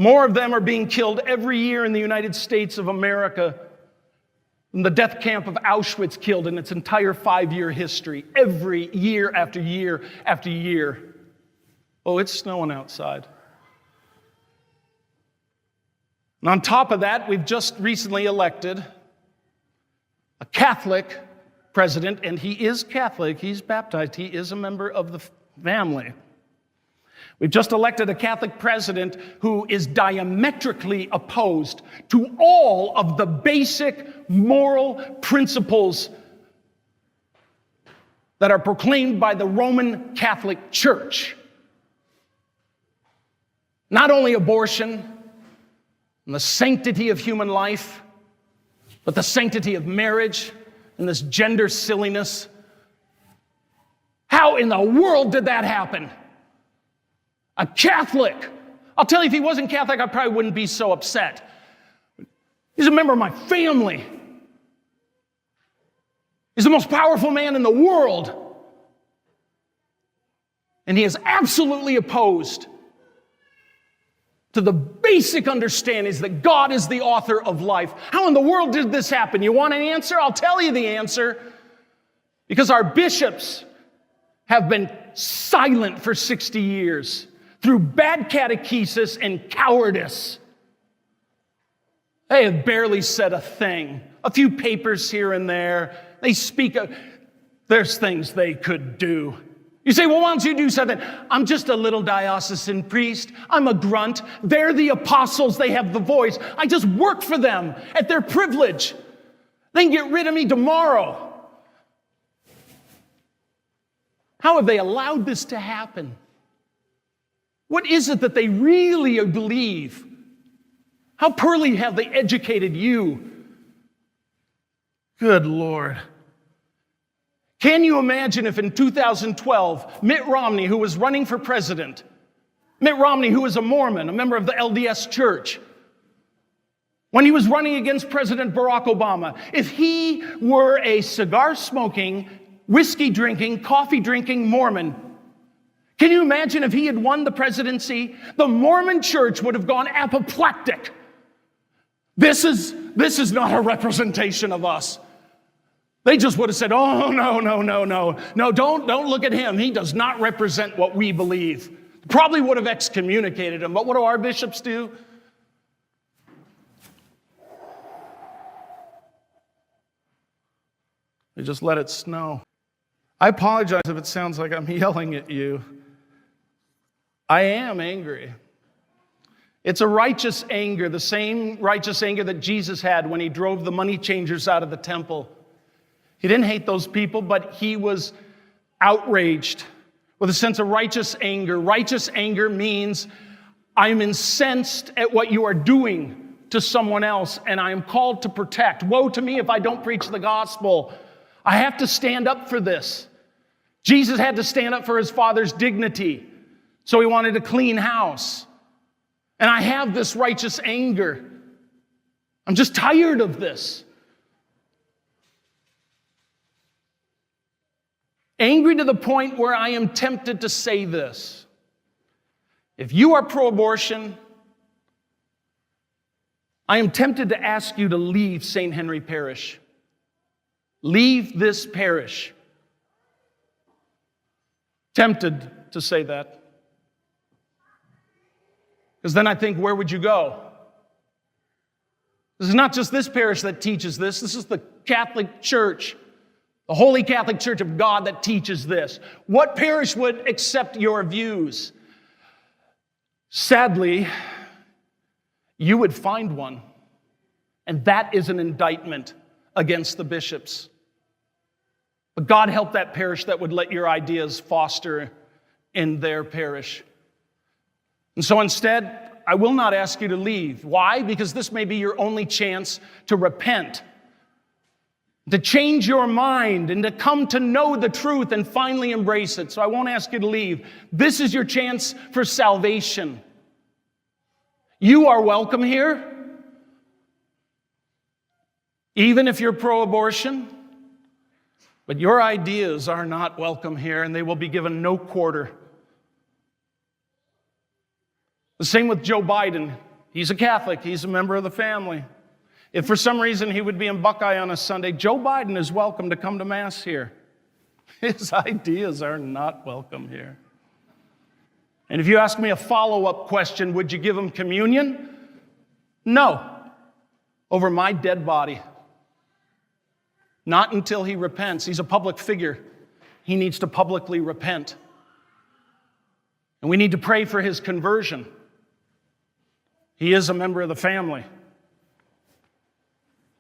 More of them are being killed every year in the United States of America than the death camp of Auschwitz killed in its entire 5-year history, every year after year after year. Oh, it's snowing outside. And on top of that, we've just recently elected a Catholic president, and he is Catholic, he's baptized, he is a member of the family. We've just elected a Catholic president who is diametrically opposed to all of the basic moral principles that are proclaimed by the Roman Catholic Church. Not only abortion and the sanctity of human life, but the sanctity of marriage and this gender silliness. How in the world did that happen? A Catholic. I'll tell you, if he wasn't Catholic, I probably wouldn't be so upset. He's a member of my family. He's the most powerful man in the world. And he is absolutely opposed to the basic understandings that God is the author of life. How in the world did this happen? You want an answer? I'll tell you the answer. Because our bishops have been silent for 60 years. Through bad catechesis and cowardice. They have barely said a thing. A few papers here and there. They speak of, there's things they could do. You say, well, why don't you do something? I'm just a little diocesan priest. I'm a grunt. They're the apostles. They have the voice. I just work for them at their privilege. They can get rid of me tomorrow. How have they allowed this to happen? What is it that they really believe? How poorly have they educated you? Good Lord. Can you imagine if in 2012, Mitt Romney, who was running for president, Mitt Romney, who was a Mormon, a member of the LDS Church, when he was running against President Barack Obama, if he were a cigar-smoking, whiskey-drinking, coffee-drinking Mormon, can you imagine if he had won the presidency? The Mormon Church would have gone apoplectic. This is not a representation of us. They just would have said, oh, no, don't look at him. He does not represent what we believe. Probably would have excommunicated him. But what do our bishops do? They just let it snow. I apologize if it sounds like I'm yelling at you. I am angry. It's a righteous anger, the same righteous anger that Jesus had when he drove the money changers out of the temple. He didn't hate those people, but he was outraged with a sense of righteous anger. Righteous anger means I'm incensed at what you are doing to someone else, and I am called to protect. Woe to me if I don't preach the gospel. I have to stand up for this. Jesus had to stand up for his Father's dignity. So he wanted a clean house. And I have this righteous anger. I'm just tired of this. Angry to the point where I am tempted to say this. If you are pro-abortion, I am tempted to ask you to leave St. Henry Parish. Leave this parish. Tempted to say that. Because then I think, where would you go? This is not just this parish that teaches this. This is the Catholic Church, the Holy Catholic Church of God that teaches this. What parish would accept your views? Sadly, you would find one. And that is an indictment against the bishops. But God help that parish that would let your ideas foster in their parish. And so instead, I will not ask you to leave. Why? Because this may be your only chance to repent, to change your mind, and to come to know the truth and finally embrace it. So I won't ask you to leave. This is your chance for salvation. You are welcome here, even if you're pro-abortion. But your ideas are not welcome here, and they will be given no quarter. The same with Joe Biden. He's a Catholic. He's a member of the family. If for some reason he would be in Buckeye on a Sunday, Joe Biden is welcome to come to Mass here. His ideas are not welcome here. And if you ask me a follow-up question, would you give him communion? No. Over my dead body. Not until he repents. He's a public figure. He needs to publicly repent. And we need to pray for his conversion. He is a member of the family.